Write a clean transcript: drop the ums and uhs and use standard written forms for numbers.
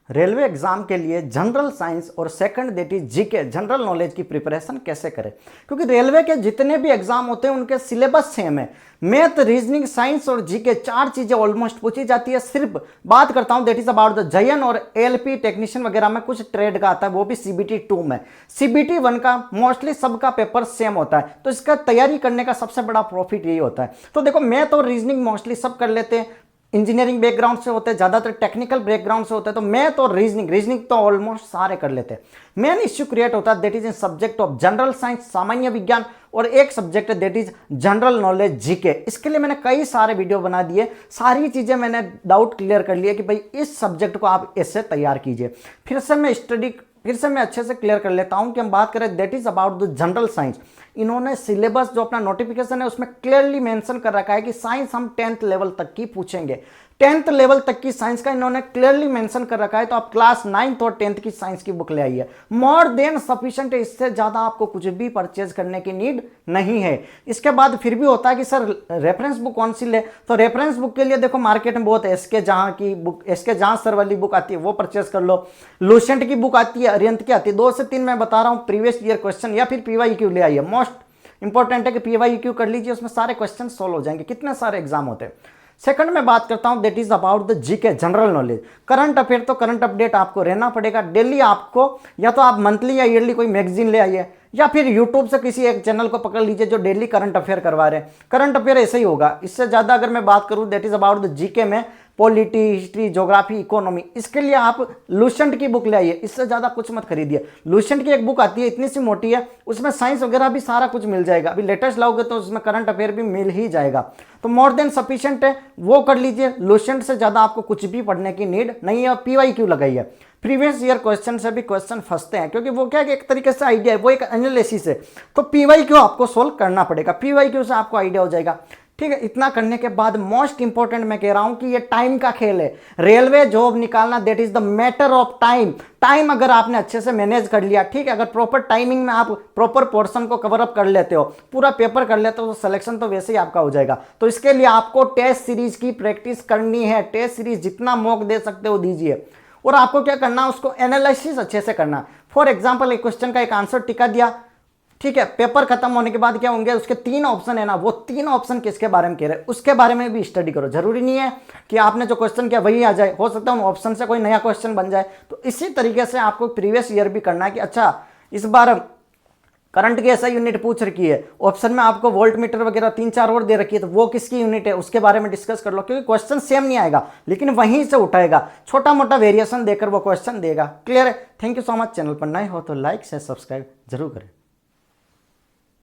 Railway exam के लिए general science और second that is GK general knowledge की प्रिपरेशन कैसे करें, क्योंकि रेलवे के जितने भी एग्जाम होते हैं उनके सिलेबस सेम है। मैथ, रीजनिंग, साइंस और जीके चार चीजें ऑलमोस्ट पूछी जाती है। सिर्फ बात करता हूं दैट इज अबाउट द जयन और एएलपी टेक्नीशियन वगैरह में कुछ ट्रेड का आता है, वो भी सीबीटी 2 में। सीबीटी 1 का मोस्टली सबका पेपर सेम होता है, तो इसका तैयारी करने का सबसे बड़ा प्रॉफिट यही होता है। तो देखो, मैथ और रीजनिंग मोस्टली सब कर लेते हैं, इंजीनियरिंग बैकग्राउंड से होते हैं, ज्यादातर टेक्निकल बैकग्राउंड से होते हैं, तो मैथ और रीजनिंग तो ऑलमोस्ट सारे कर लेते हैं। मेन इश्यू क्रिएट होता है that is in subject of general science, सामान्य विज्ञान, और एक सब्जेक्ट है that is general knowledge GK. इसके लिए मैंने कई सारे वीडियो बना दिए, सारी चीजें मैंने डाउट क्लियर कर लिया कि भाई इस सब्जेक्ट को आप ऐसे तैयार कीजिए। फिर से मैं अच्छे से क्लियर कर लेता हूं कि हम बात करें that is about the general science. इन्होंने सिलेबस जो अपना नोटिफिकेशन है उसमें क्लियरली मेंशन कर रखा है कि साइंस हम 10th लेवल तक की पूछेंगे। 10th लेवल तक की साइंस का इन्होंने क्लियरली मेंशन कर रखा है, तो आप क्लास 9th और 10th की साइंस की बुक ले आइए, मोर देन सफिशिएंट है। इससे ज्यादा आपको कुछ भी परचेज करने की नीड नहीं है। इसके बाद फिर भी होता है कि सर रेफरेंस बुक कौन सी ले, तो रेफरेंस बुक के लिए देखो मार्केट में बहुत एसके जहां की बुक, एसके जहां सर वाली बुक आती है वो परचेज कर लो। लुसेंट की बुक आती है, अरिहंत की आती है, 2 से 3 मैं बता रहा हूं प्रीवियस ईयर क्वेश्चन, या फिर पीवाईक्यू ले आइए। मोस्ट इंपॉर्टेंट है कि पीवाईक्यू कर लीजिए, उसमें सारे क्वेश्चन सोल्व हो जाएंगे। कितने सारे एग्जाम होते हैं। सेकंड में बात करता हूं that is about the GK general knowledge. Current affair, तो करंट अपडेट आपको रहना पड़ेगा डेली। आपको या तो आप मंथली या ईयरली कोई मैगजीन ले आइए, या फिर यूट्यूब से किसी एक चैनल को पकड़ लीजिए जो डेली करंट अफेयर करवा रहे हैं। करंट अफेयर ऐसे ही होगा। इससे ज्यादा अगर मैं बात करूं that is about the GK में पॉलिटी, हिस्ट्री, ज्योग्राफी, इकोनॉमी, इसके लिए आप लुसेंट की बुक ले आइए। इससे ज्यादा कुछ मत खरीदिए। लुसेंट की एक बुक आती है, इतनी सी मोटी है, उसमें साइंस वगैरह भी सारा कुछ मिल जाएगा। अभी लेटेस्ट लाओगे तो उसमें करंट अफेयर भी मिल ही जाएगा, तो मोर देन सफिशिएंट है, वो कर लीजिए। लुसेंट से ज्यादा आपको कुछ भी पढ़ने की नीड नहीं है। पीवाईक्यू लगाइए, प्रीवियस ईयर क्वेश्चन से भी क्वेश्चन फंसते हैं, क्योंकि वो क्या है कि एक तरीके से आइडिया है, वो एक एनालिसिस है, तो पीवाईक्यू आपको सोल्व करना पड़ेगा। पीवाईक्यू से आपको आइडिया हो जाएगा। ठीक है, इतना करने के बाद मोस्ट इंपॉर्टेंट मैं कह रहा हूं कि ये टाइम का खेल है। रेलवे जॉब निकालना that is the matter of time. Time अगर आपने अच्छे से मैनेज कर लिया, ठीक है, अगर प्रॉपर टाइमिंग में आप प्रॉपर पोर्शन को कवर अप कर लेते हो, पूरा पेपर कर लेते हो, तो सिलेक्शन तो वैसे ही आपका हो जाएगा। तो इसके लिए आपको टेस्ट सीरीज की प्रैक्टिस करनी है। टेस्ट सीरीज जितना मॉक दे सकते हो दीजिए, और आपको क्या करना, उसको एनालिसिस अच्छे से करना। फॉर एग्जाम्पल, एक क्वेश्चन का एक आंसर टिका दिया, ठीक है, पेपर खत्म होने के बाद क्या होंगे, उसके 3 ऑप्शन है ना, वो 3 ऑप्शन किसके बारे में कह रहे हैं उसके बारे में भी स्टडी करो। जरूरी नहीं है कि आपने जो क्वेश्चन किया वही आ जाए, हो सकता है उन ऑप्शन से कोई नया क्वेश्चन बन जाए। तो इसी तरीके से आपको प्रीवियस ईयर भी करना है कि अच्छा इस बार करंट की ऐसा यूनिट पूछ रखी है, ऑप्शन में आपको वोल्ट मीटर वगैरह 3-4 और दे रखी है, तो वो किसकी यूनिट है उसके बारे में डिस्कस कर लो, क्योंकि क्वेश्चन सेम नहीं आएगा, लेकिन वहीं से उठाएगा, छोटा मोटा वेरिएशन देकर वो क्वेश्चन देगा। क्लियर है? Thank you so much. Channel पर नए हो तो लाइक से सब्सक्राइब जरूर करें।